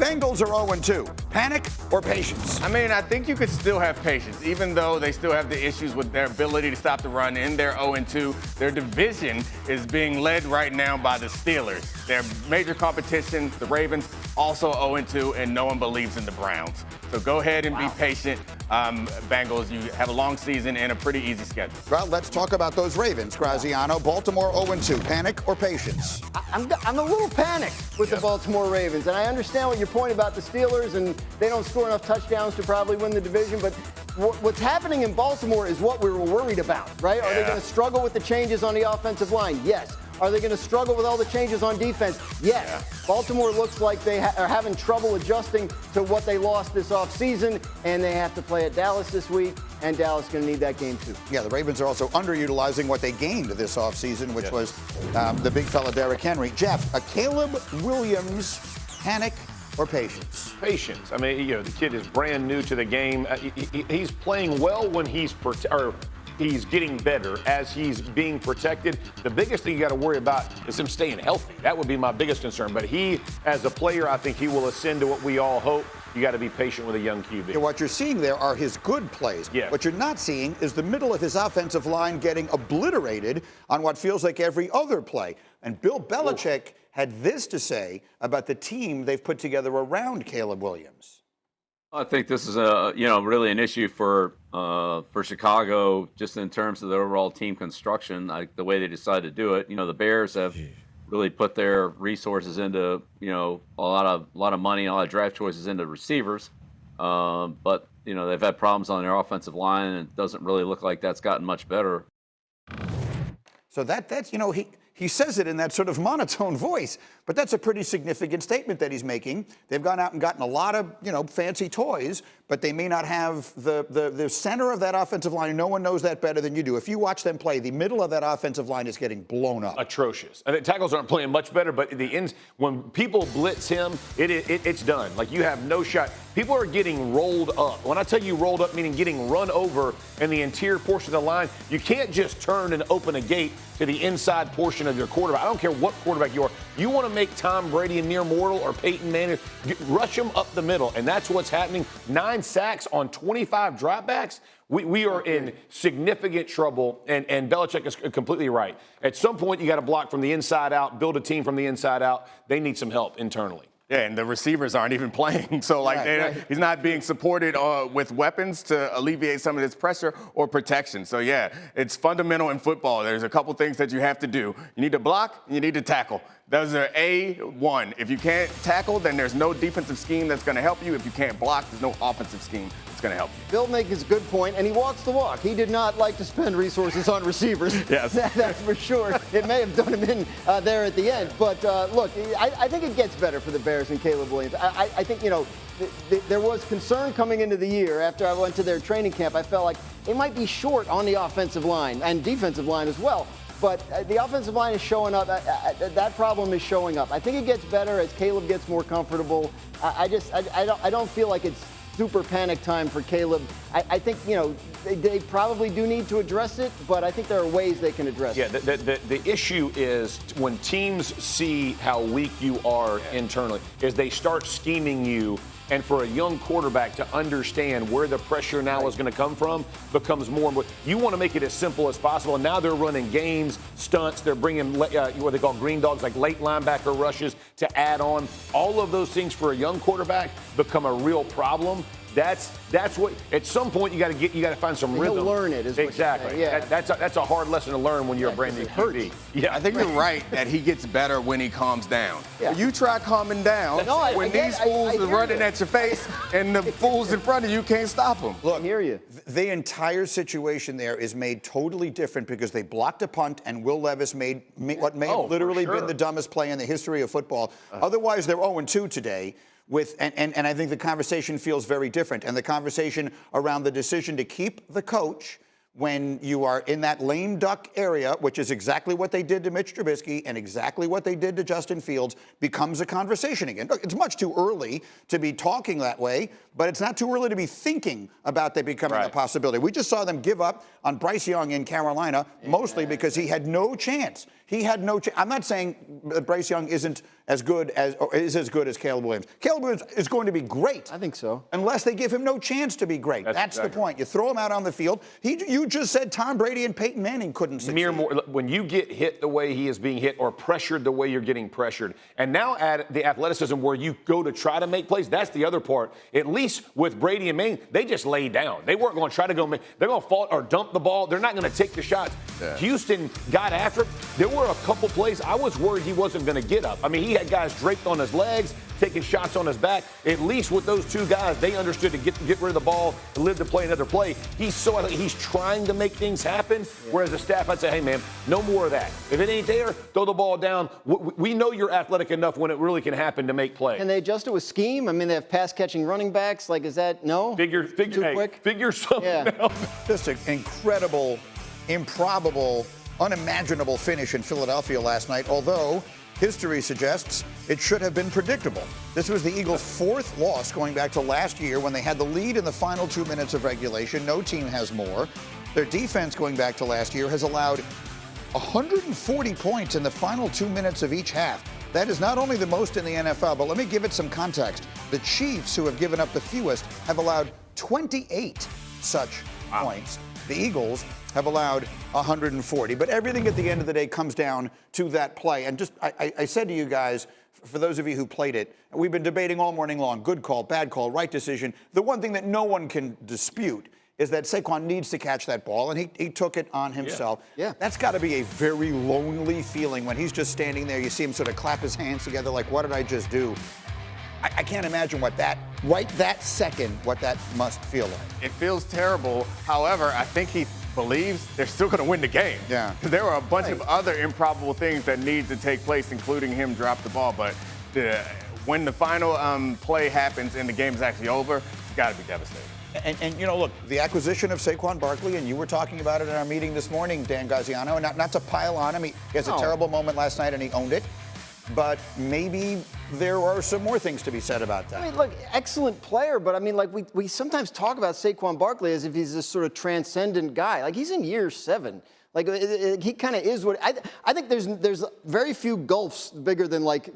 Bengals are 0-2. Panic or patience? I mean, I think you could still have patience, even though they still have the issues with their ability to stop the run in their 0-2. Their division is being led right now by the Steelers. Their major competition, the Ravens, also 0-2, and no one believes in the Browns. So go ahead and be patient, Bengals. You have a long season and a pretty easy schedule. Well, let's talk about those Ravens, Graziano. Baltimore 0-2. Panic or patience? I'm a little panicked with the Baltimore Ravens, and I understand what your point about the Steelers, and they don't score enough touchdowns to probably win the division, but what's happening in Baltimore is what we were worried about, right? Are they going to struggle with the changes on the offensive line? Yes. Are they going to struggle with all the changes on defense? Yes. Yeah. Baltimore looks like they are having trouble adjusting to what they lost this offseason, and they have to play at Dallas this week, and Dallas is going to need that game too. Yeah, the Ravens are also underutilizing what they gained this offseason, which was the big fella Derrick Henry. Jeff, a Caleb Williams, panic or patience? Patience. I mean, the kid is brand new to the game. He's playing well when he's getting better as he's being protected. The biggest thing you got to worry about is him staying healthy. That would be my biggest concern. But he, as a player, I think he will ascend to what we all hope. You got to be patient with a young QB. Yeah, what you're seeing there are his good plays. Yeah. What you're not seeing is the middle of his offensive line getting obliterated on what feels like every other play. And Bill Belichick had this to say about the team they've put together around Caleb Williams. I think this is really an issue for Chicago, just in terms of the overall team construction, the way they decided to do it. The Bears have really put their resources into a lot of money, a lot of draft choices into receivers, but they've had problems on their offensive line, and it doesn't really look like that's gotten much better. So that's he says it in that sort of monotone voice, but that's a pretty significant statement that he's making. They've gone out and gotten a lot of, fancy toys, but they may not have the center of that offensive line. No one knows that better than you do. If you watch them play, the middle of that offensive line is getting blown up. Atrocious. I mean, tackles aren't playing much better, but when people blitz him, it's done. Like, you have no shot. People are getting rolled up. When I tell you rolled up, meaning getting run over in the interior portion of the line, you can't just turn and open a gate to the inside portion of your quarterback. I don't care what quarterback you are. You want to make Tom Brady a near mortal or Peyton Manning, rush him up the middle, and that's what's happening. 9 sacks on 25 dropbacks. We are in significant trouble, and Belichick is completely right. At some point, you got to block from the inside out, build a team from the inside out. They need some help internally. Yeah, and the receivers aren't even playing. So, he's not being supported with weapons to alleviate some of this pressure or protection. So, yeah, it's fundamental in football. There's a couple things that you have to do. You need to block, and you need to tackle. Those are A1. If you can't tackle, then there's no defensive scheme that's going to help you. If you can't block, there's no offensive scheme that's going to help you. Bill makes a good point, and he walks the walk. He did not like to spend resources on receivers. Yes. That's for sure. It may have done him in there at the end. But, look, I think it gets better for the Bears and Caleb Williams. I think, there was concern coming into the year. After I went to their training camp, I felt like they might be short on the offensive line and defensive line as well. But the offensive line is showing up. That problem is showing up. I think it gets better as Caleb gets more comfortable. I don't feel like it's super panic time for Caleb. I think, they probably do need to address it, but I think there are ways they can address it. Yeah, the issue is when teams see how weak you are internally, is they start scheming you. And for a young quarterback to understand where the pressure now is going to come from becomes more and more. You want to make it as simple as possible. And now they're running games, stunts. They're bringing what they call green dogs, like late linebacker rushes to add on. All of those things for a young quarterback become a real problem. That's what at some point you got to find some rhythm. He'll learn it. Is exactly. Yeah. That's a hard lesson to learn when you're a brand new QB. Yeah, I think you're right that he gets better when he calms down. Yeah. You try calming down when these fools are running at your face and the fools in front of you can't stop them. Look, I hear you. The entire situation there is made totally different because they blocked a punt and Will Levis made what may have literally been the dumbest play in the history of football. Otherwise, they're 0-2 today. And I think the conversation feels very different. And the conversation around the decision to keep the coach when you are in that lame duck area, which is exactly what they did to Mitch Trubisky and exactly what they did to Justin Fields, becomes a conversation again. Look, it's much too early to be talking that way, but it's not too early to be thinking about that becoming a possibility. We just saw them give up on Bryce Young in Carolina, mostly because he had no chance. He had no chance. I'm not saying that Bryce Young isn't as good as Caleb Williams. Caleb Williams is going to be great. I think so. Unless they give him no chance to be great. That's exactly the point. You throw him out on the field. You just said Tom Brady and Peyton Manning couldn't succeed. When you get hit the way he is being hit or pressured the way you're getting pressured, and now add the athleticism where you go to try to make plays, that's the other part. At least with Brady and Manning, they just laid down. They weren't going to try to go make. They're going to fall or dump the ball. They're not going to take the shots. Yeah. Houston got after him. There were a couple plays I was worried he wasn't going to get up. I mean, he had guys draped on his legs, taking shots on his back. At least with those two guys, they understood to get rid of the ball and live to play another play. He's trying to make things happen, whereas the staff, I'd say, hey, man, no more of that. If it ain't there, throw the ball down. We know you're athletic enough when it really can happen to make plays. Can they adjust it with scheme? I mean, they have pass-catching running backs. Like, is that no? Figure something out. Just an incredible, improbable, unimaginable finish in Philadelphia last night, although history suggests it should have been predictable. This was the Eagles' fourth loss going back to last year when they had the lead in the final 2 minutes of regulation. No team has more. Their defense going back to last year has allowed 140 points in the final 2 minutes of each half. That is not only the most in the NFL, but let me give it some context. The Chiefs, who have given up the fewest, have allowed 28 such points. The Eagles have allowed 140. But everything at the end of the day comes down to that play. And just, I said to you guys, for those of you who played it, we've been debating all morning long, good call, bad call, right decision. The one thing that no one can dispute is that Saquon needs to catch that ball, and he took it on himself. Yeah. That's got to be a very lonely feeling when he's just standing there. You see him sort of clap his hands together like, what did I just do? I can't imagine what that must feel like. It feels terrible. However, I think he believes they're still going to win the game. Yeah. Because there were a bunch of other improbable things that need to take place, including him drop the ball. But when the final play happens and the game is actually over, it's got to be devastating. And look, the acquisition of Saquon Barkley, and you were talking about it in our meeting this morning, Dan Gaziano, and not to pile on him. He has a terrible moment last night, and he owned it. But maybe there are some more things to be said about that. I mean, look, excellent player, but I mean, like, we sometimes talk about Saquon Barkley as if he's this sort of transcendent guy. Like, he's in year 7. Like, he kind of is what I think. There's very few gulfs bigger than, like,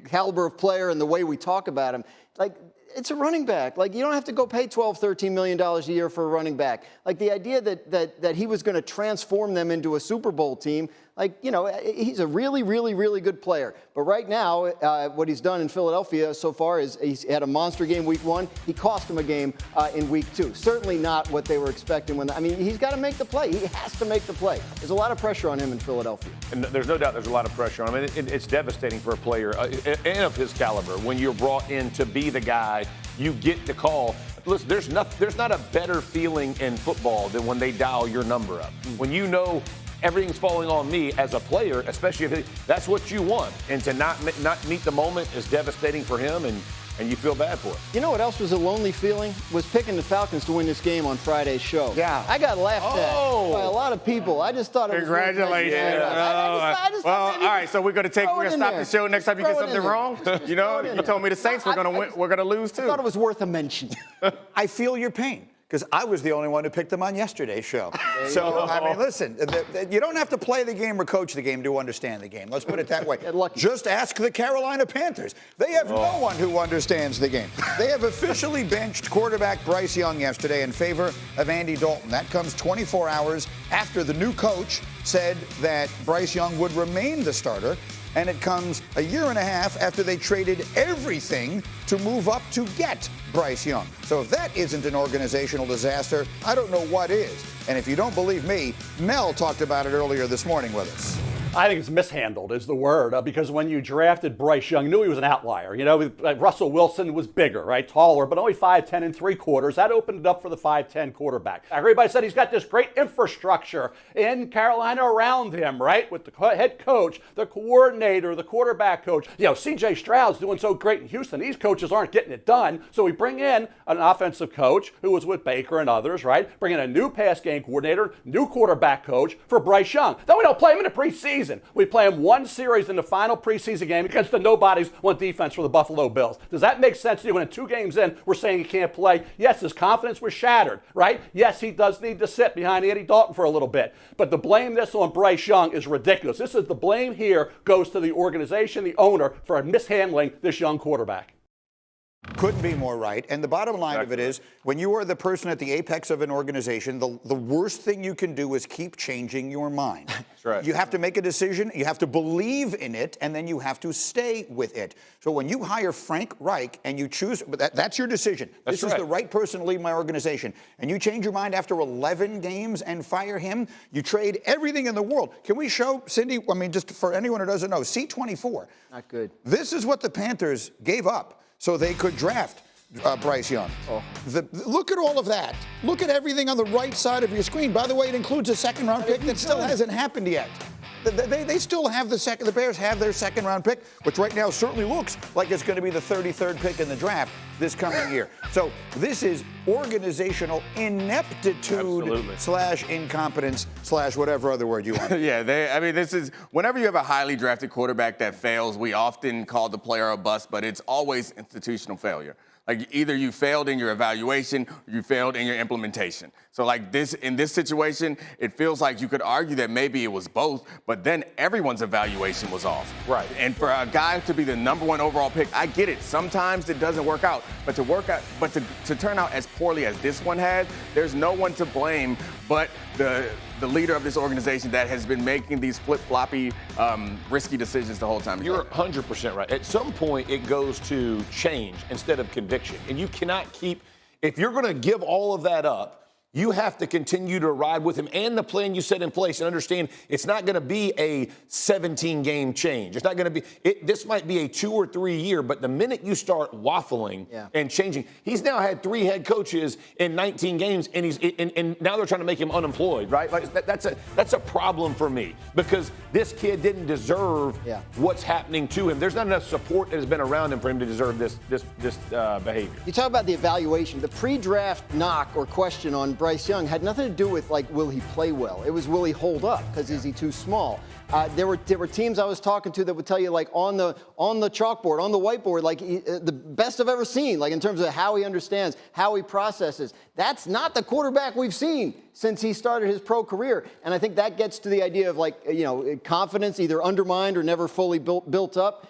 caliber of player and the way we talk about him. Like, it's a running back. Like, you don't have to go pay $12, $13 million a year for a running back. Like, the idea that he was going to transform them into a Super Bowl team, like, he's a really, really, really good player. But right now, what he's done in Philadelphia so far is he's had a monster game week 1. He cost them a game in week 2. Certainly not what they were expecting he's got to make the play. He has to make the play. There's a lot of pressure on him in Philadelphia. And there's no doubt there's a lot of pressure on him. It's devastating for a player and of his caliber when you're brought in to be the guy. You get the call. Listen, there's not a better feeling in football than when they dial your number up. When you know everything's falling on me as a player, especially if that's what you want. And to not meet the moment is devastating for him, and you feel bad for it. You know what else was a lonely feeling? Was picking the Falcons to win this game on Friday's show. Yeah. I got laughed at by a lot of people. I just thought it was Congratulations. All right, so we're going to stop the show next time you get something wrong. You told me the Saints were going to win. We're going to lose, too. I thought it was worth a mention. I feel your pain, because I was the only one who picked them on yesterday's show. So, I mean, listen, you don't have to play the game or coach the game to understand the game. Let's put it that way. Just ask the Carolina Panthers. They have no one who understands the game. They have officially benched quarterback Bryce Young yesterday in favor of Andy Dalton. That comes 24 hours after the new coach said that Bryce Young would remain the starter. And it comes a year and a half after they traded everything to move up to get Bryce Young. So if that isn't an organizational disaster, I don't know what is. And if you don't believe me, Mel talked about it earlier this morning with us. I think it's mishandled is the word, because when you drafted Bryce Young, you knew he was an outlier. Russell Wilson was bigger, right, taller, but only 5'10 3/4. That opened it up for the 5'10 quarterback. Everybody said he's got this great infrastructure in Carolina around him, right, with the head coach, the coordinator, the quarterback coach. C.J. Stroud's doing so great in Houston. These coaches aren't getting it done, so we bring in an offensive coach who was with Baker and others, right, bring in a new pass game coordinator, new quarterback coach for Bryce Young. Then we don't play him in the preseason. preseason. We play him one series in the final preseason game against the nobodies on defense for the Buffalo Bills. Does that make sense to you when in 2 games in we're saying he can't play? Yes, his confidence was shattered, right? Yes, he does need to sit behind Andy Dalton for a little bit. But to blame this on Bryce Young is ridiculous. The blame here goes to the organization, the owner, for mishandling this young quarterback. Couldn't be more right. And the bottom line of it is, when you are the person at the apex of an organization, the worst thing you can do is keep changing your mind. That's right. You have to make a decision, you have to believe in it, and then you have to stay with it. So when you hire Frank Reich and you choose, that's your decision. This is the right person to lead my organization. And you change your mind after 11 games and fire him, you trade everything in the world. Can we show, Cindy, I mean, just for anyone who doesn't know, C24. Not good. This is what the Panthers gave up so they could draft Bryce Young. Look at all of that. Look at everything on the right side of your screen. By the way, it includes a second-round pick that still hasn't happened yet. They still have the Bears have their second-round pick, which right now certainly looks like it's going to be the 33rd pick in the draft this coming year. So this is organizational ineptitude / incompetence / whatever other word you want. I mean, this is, whenever you have a highly drafted quarterback that fails, we often call the player a bust, but it's always institutional failure. Like, either you failed in your evaluation or you failed in your implementation. So like this, in this situation, it feels like you could argue that maybe it was both, but then everyone's evaluation was off. Right. And for a guy to be the #1 overall pick, I get it. Sometimes it doesn't work out, but to turn out as poorly as this one has, there's no one to blame but the leader of this organization that has been making these flip-floppy, risky decisions the whole time. You're 100% right. At some point, it goes to change instead of conviction. And you cannot keep, if you're going to give all of that up, you have to continue to ride with him and the plan you set in place and understand it's not going to be a 17-game change. It's not going to be, this might be a 2 or 3 year, but the minute you start waffling and changing, he's now had 3 head coaches in 19 games and and now they're trying to make him unemployed, right? Like that's a problem for me because this kid didn't deserve what's happening to him. There's not enough support that has been around him for him to deserve this behavior. You talk about the evaluation, the pre-draft knock or question on Bryce Young had nothing to do with, like, will he play well? It was, will he hold up? Because is he too small? There were teams I was talking to that would tell you, like, on the chalkboard, on the whiteboard, like, the best I've ever seen, like, in terms of how he understands, how he processes. That's not the quarterback we've seen since he started his pro career. And I think that gets to the idea of, like, confidence either undermined or never fully built up.